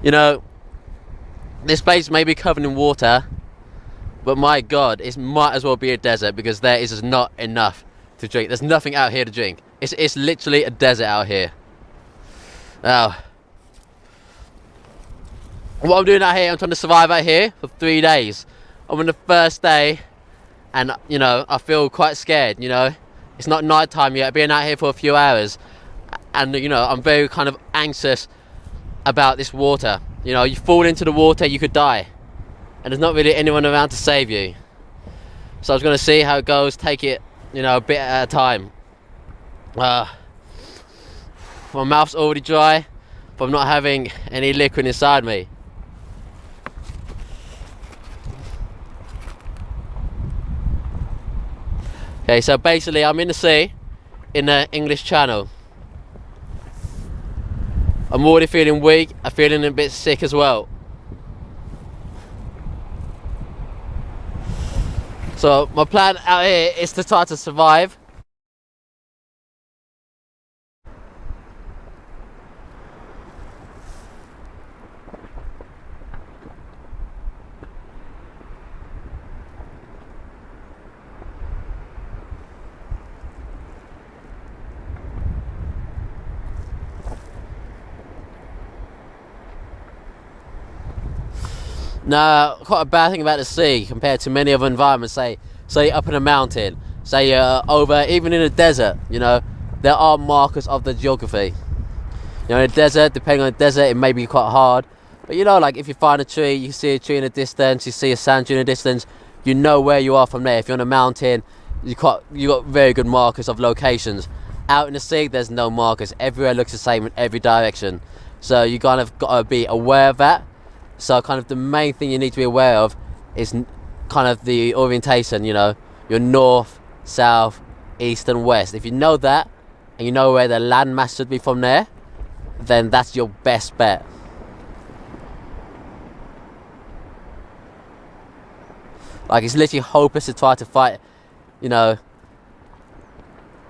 You know, this place may be covered in water, but my God, it might as well be a desert because there is just not enough to drink. There's nothing out here to drink. It's literally a desert out here. Now, what I'm doing out here, I'm trying to survive out here for 3 days. I'm on the first day, and you know, I feel quite scared. You know, it's not night time yet. I've been out here for a few hours, and you know, I'm very kind of anxious about this water. You know, you fall into the water, you could die, and there's not really anyone around to save you. So I was going to see how it goes, take it, you know, a bit at a time. My mouth's already dry, but I'm not having any liquid inside me. Okay, so basically I'm in the sea, in the English Channel. I'm already feeling weak, I'm feeling a bit sick as well. So my plan out here is to try to survive. Now, quite a bad thing about the sea compared to many other environments, say up in a mountain, say over, even in a desert, you know, there are markers of the geography. You know, in a desert, depending on the desert, it may be quite hard. But you know, like if you find a tree, you see a tree in the distance, you see a sand dune in the distance, you know where you are from there. If you're on a mountain, you got very good markers of locations. Out in the sea, there's no markers. Everywhere looks the same in every direction. So you kind of got to be aware of that. So kind of the main thing you need to be aware of is kind of the orientation, you know, your north, south, east and west. If you know that, and you know where the landmass should be from there, then that's your best bet. Like, it's literally hopeless to try to fight, you know,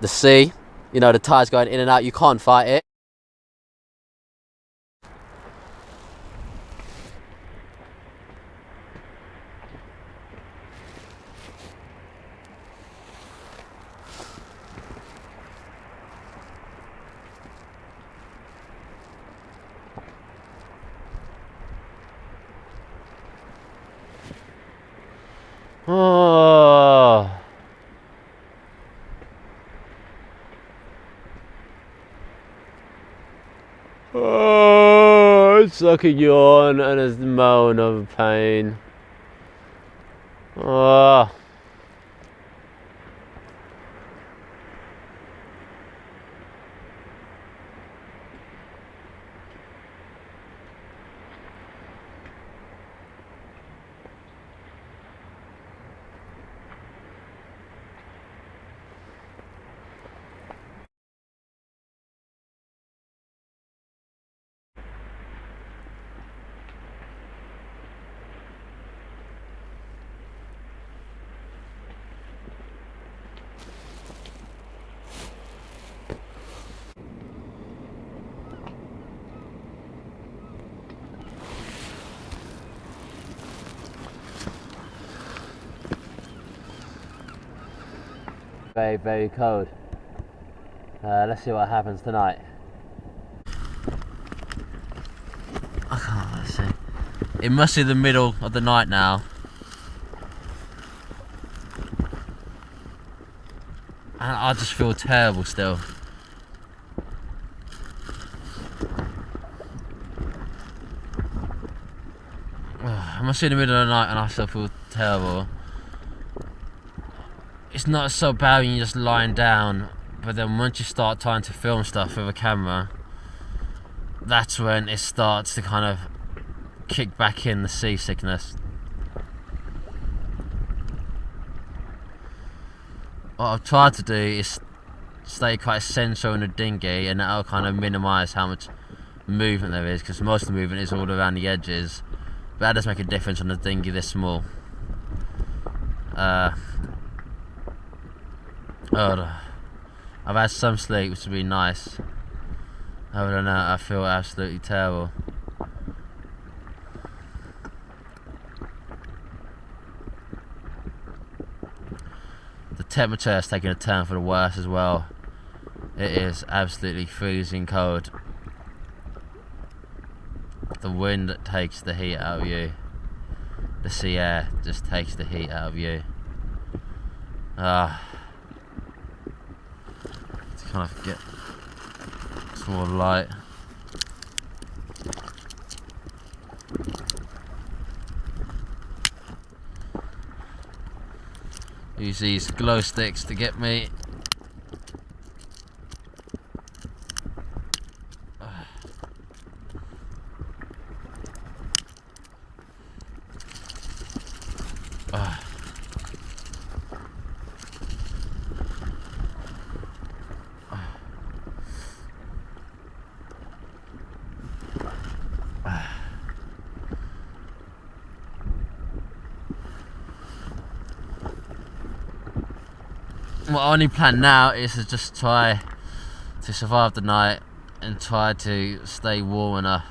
the sea. You know, the tide's going in and out, you can't fight it. Oh. Oh, it's like a yawn and a moan of pain. Oh. Very, very cold. Let's see what happens tonight. I can't see. It must be the middle of the night now. And I just feel terrible still. It must be the middle of the night and I still feel terrible. It's not so bad when you're just lying down, but then once you start trying to film stuff with a camera, that's when it starts to kind of kick back in, the seasickness. What I've tried to do is stay quite central in the dinghy, and that'll kind of minimise how much movement there is, because most of the movement is all around the edges, but that does make a difference on the dinghy this small. I've had some sleep, which would be nice. Other than that, I feel absolutely terrible. temperature has taken a turn for the worse as well. It is absolutely freezing cold. The wind takes the heat out of you. The sea air just takes the heat out of you. To kind of get some more light. Use these glow sticks to get me. My only plan now is to just try to survive the night and try to stay warm enough.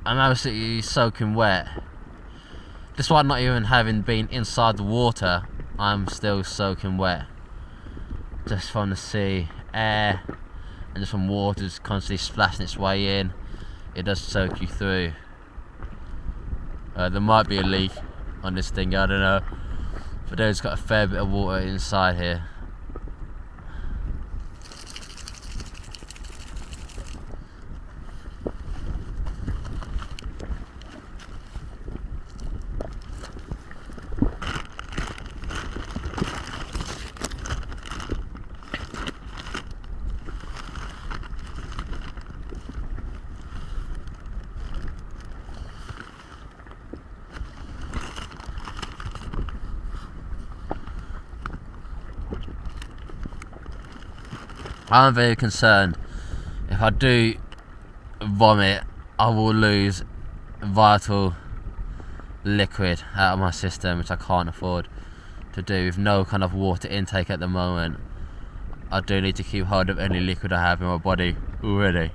I'm absolutely soaking wet. Despite not even having been inside the water, I'm still soaking wet. Just from the sea air and just from water just constantly splashing its way in. It does soak you through. There might be a leak on this thing, I don't know. But there's got a fair bit of water inside here. I'm very concerned. If I do vomit, I will lose vital liquid out of my system, which I can't afford to do with no kind of water intake at the moment. I do need to keep hold of any liquid I have in my body already.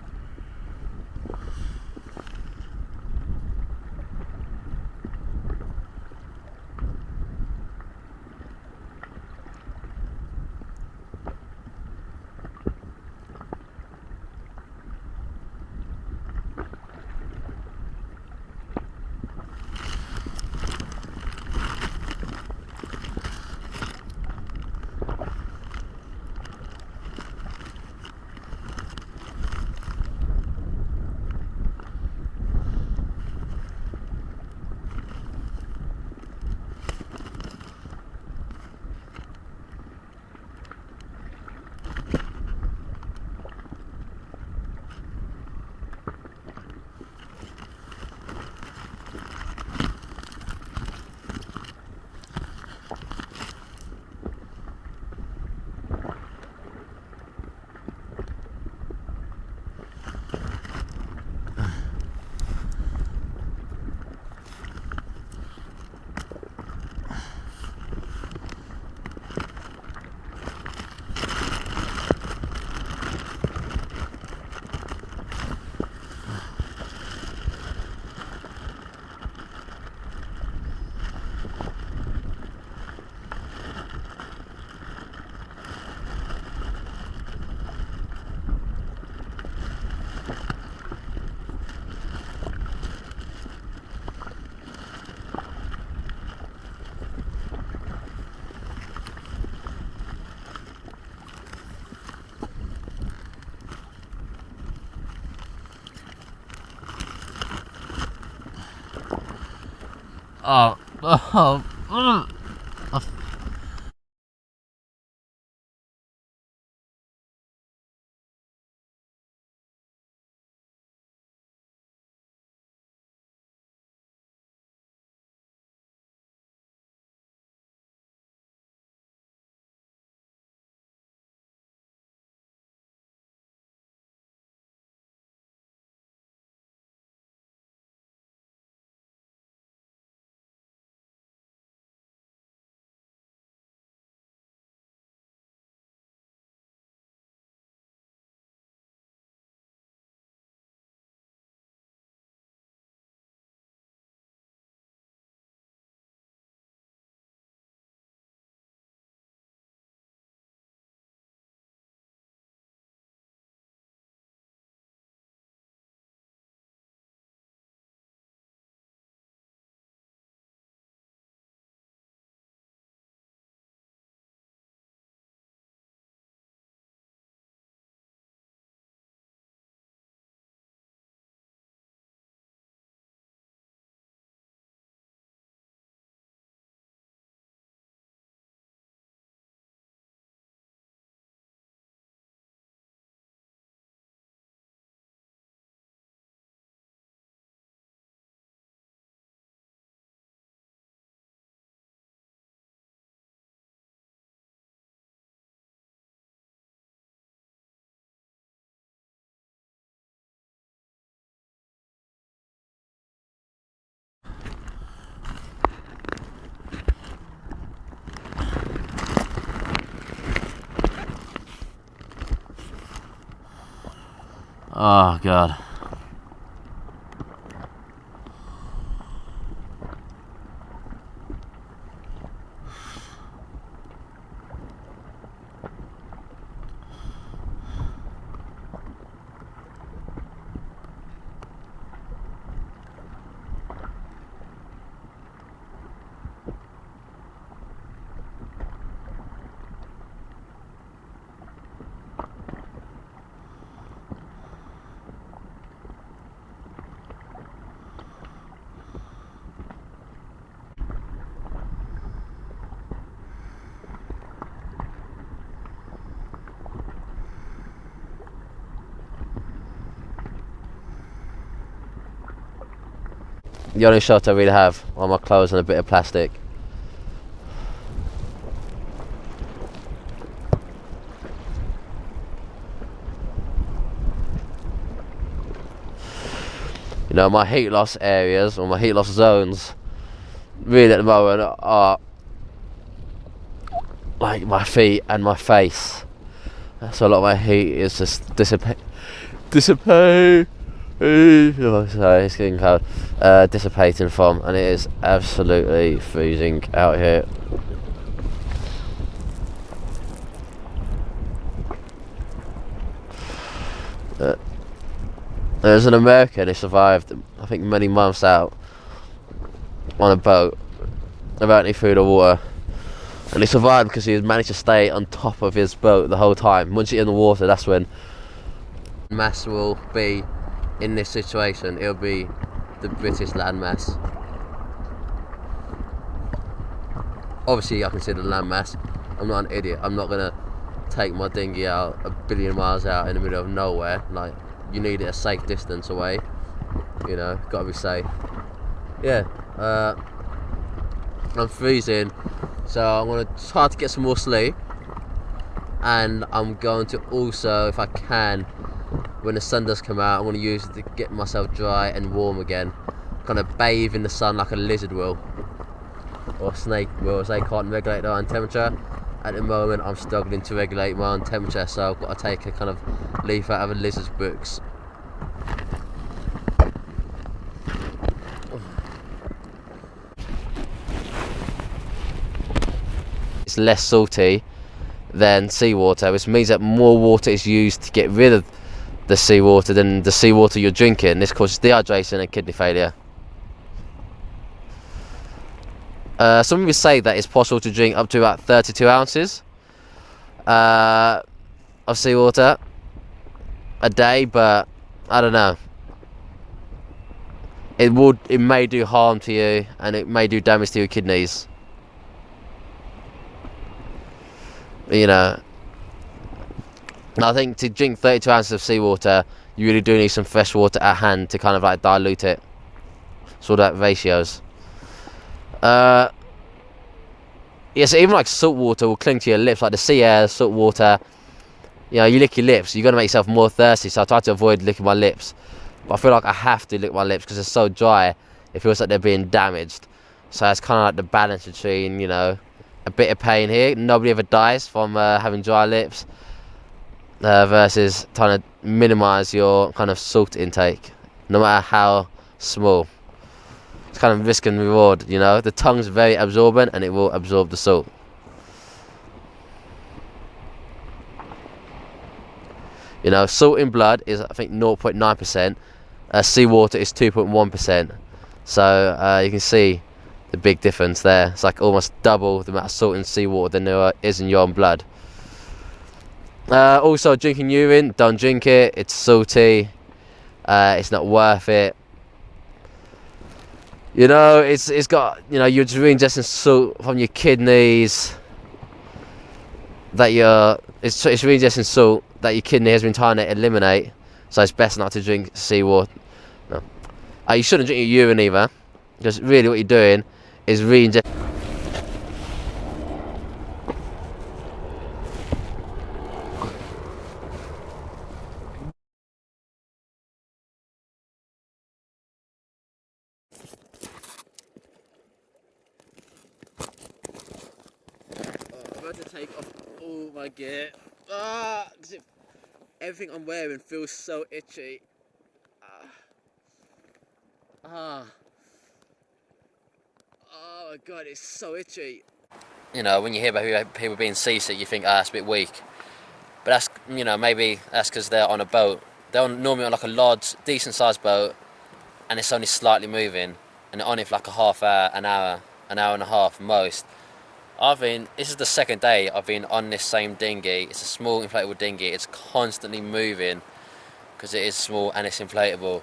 Oh god. The only shot I really have are my clothes and a bit of plastic. You know, my heat loss areas, or my heat loss zones, really at the moment are like my feet and my face. So a lot of my heat is just dissipate. Oh, sorry, it's getting cold. Dissipating from, and it is absolutely freezing out here. There's an American who survived, I think, many months out on a boat without any food or water, and he survived because he had managed to stay on top of his boat the whole time. Once you're in the water, that's when mass will be in this situation. It'll be the British landmass. Obviously, I consider landmass. I'm not an idiot. I'm not gonna take my dinghy out 1 billion miles out in the middle of nowhere. Like, you need it a safe distance away. You know, gotta be safe. Yeah. I'm freezing, so I'm gonna try to get some more sleep, and I'm going to also, if I can, when the sun does come out, I'm going to use it to get myself dry and warm again. Kind of bathe in the sun like a lizard will, or a snake will, as they can't regulate their own temperature. At the moment, I'm struggling to regulate my own temperature, so I've got to take a kind of leaf out of a lizard's books. It's less salty than seawater, which means that more water is used to get rid of the seawater than the seawater you're drinking. This causes dehydration and kidney failure. Some people say that it's possible to drink up to about 32 ounces of seawater a day, but I don't know. It may do harm to you, and it may do damage to your kidneys. You know, I think to drink 32 ounces of seawater, you really do need some fresh water at hand to kind of like dilute it. Sort of ratios. Yeah, so even like salt water will cling to your lips, like the sea air, salt water. You know, you lick your lips, you're gonna make yourself more thirsty. So I try to avoid licking my lips, but I feel like I have to lick my lips because they're so dry. It feels like they're being damaged. So it's kind of like the balance between, you know, a bit of pain here. Nobody ever dies from having dry lips, versus trying to minimise your kind of salt intake, no matter how small. It's kind of risk and reward, you know. The tongue's very absorbent, and it will absorb the salt. You know, salt in blood is, I think, 0.9%. Seawater is 2.1%. So you can see the big difference there. It's like almost double the amount of salt in seawater than there is in your own blood. Also, drinking urine, don't drink it. It's salty. It's not worth it. You know, it's got, you know, you're just ingesting salt from your kidneys. It's ingesting salt that your kidney has been trying to eliminate. So it's best not to drink seawater. No, you shouldn't drink your urine either, because really what you're doing is re-injecting. I'm about to take off all my gear. Everything I'm wearing feels so itchy. Oh my god, it's so itchy. You know, when you hear about people being seasick, you think, that's a bit weak. But that's, you know, maybe that's because they're on a boat. They're normally on like a large, decent sized boat, and it's only slightly moving, and they're on it for like a half hour, an hour and a half most. This is the second day I've been on this same dinghy. It's a small inflatable dinghy. It's constantly moving because it is small and it's inflatable.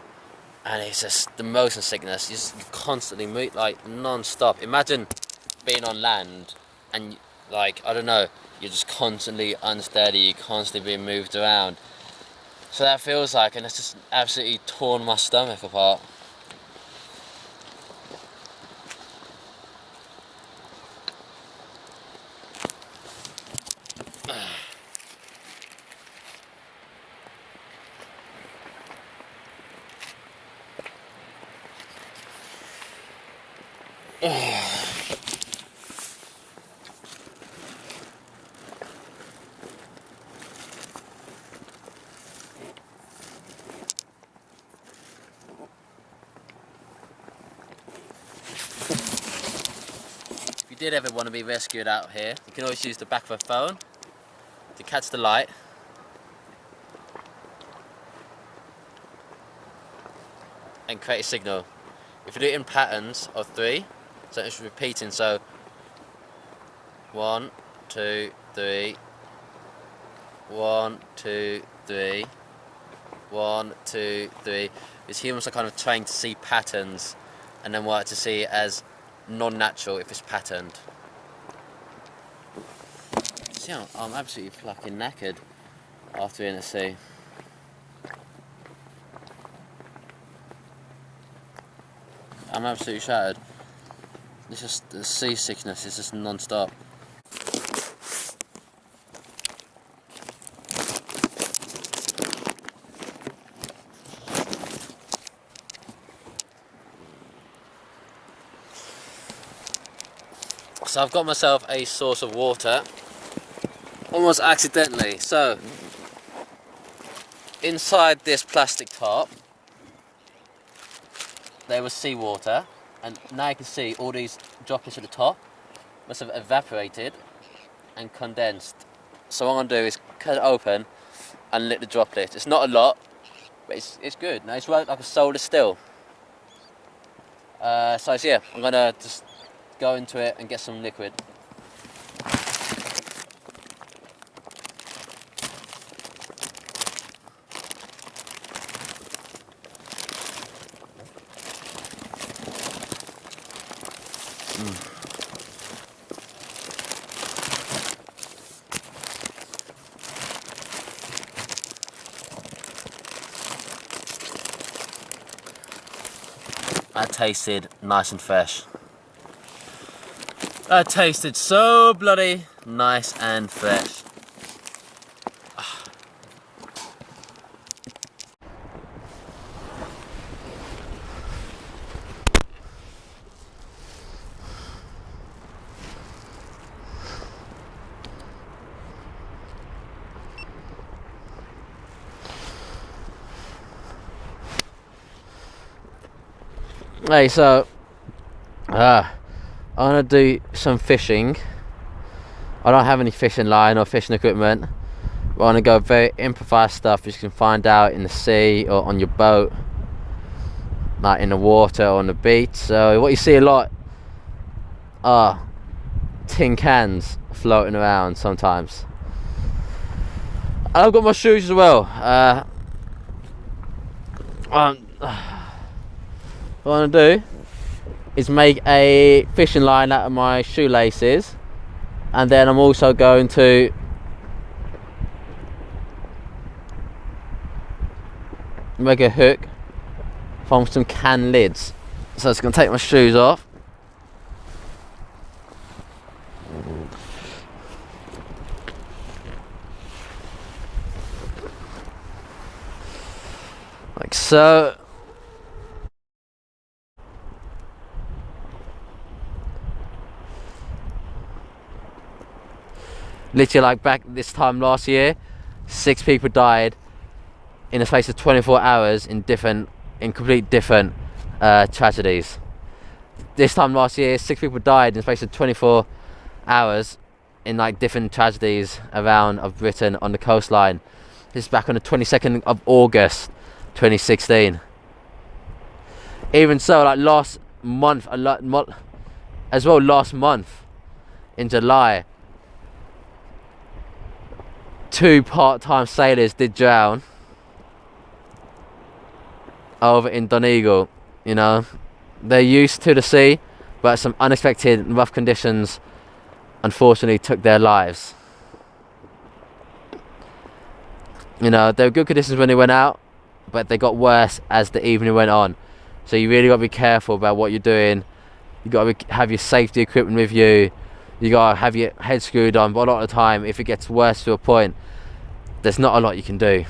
And it's just the motion sickness. You just constantly move, like non-stop. Imagine being on land and, like, I don't know, you're just constantly unsteady, you're constantly being moved around. So that feels like, and it's just absolutely torn my stomach apart. If you did ever want to be rescued out here, you can always use the back of a phone to catch the light. And create a signal. If you do it in patterns of 3, so it's repeating, so 1, 2, 3, 1, 2, 3, 1, 2, 3. Because humans are kind of trained to see patterns and then work to see it as non-natural if it's patterned. See, I'm absolutely fucking knackered after being at sea. I'm absolutely shattered. It's just the seasickness, it's just non-stop. So I've got myself a source of water, almost accidentally. So, inside this plastic top, there was seawater, and now you can see all these droplets at the top must have evaporated and condensed. So what I'm going to do is cut it open and lick the droplets. It's not a lot, but it's good. Now it's like a soda still. So yeah, I'm going to just go into it and get some liquid. That tasted nice and fresh. That tasted so bloody nice and fresh. Hey, so I'm gonna do some fishing. I don't have any fishing line or fishing equipment. But I'm gonna go very improvised stuff which you can find out in the sea or on your boat, like in the water or on the beach. So what you see a lot are tin cans floating around sometimes. And I've got my shoes as well. What I'm going to do is make a fishing line out of my shoelaces, and then I'm also going to make a hook from some can lids. So I'm just going to take my shoes off. Like so. Literally, like back this time last year, 6 people died in the space of 24 hours in complete different tragedies. This time last year, 6 people died in the space of 24 hours in like different tragedies around of Britain on the coastline. This is back on the 22nd of August 2016. Even so, like last month in July, 2 part-time sailors did drown over in Donegal. You know, they're used to the sea, but some unexpected rough conditions unfortunately took their lives. You know, there were good conditions when they went out, but they got worse as the evening went on. So you really got to be careful about what you're doing. You got to have your safety equipment with you. You got to have your head screwed on. But a lot of the time, if it gets worse to a point, there's not a lot you can do.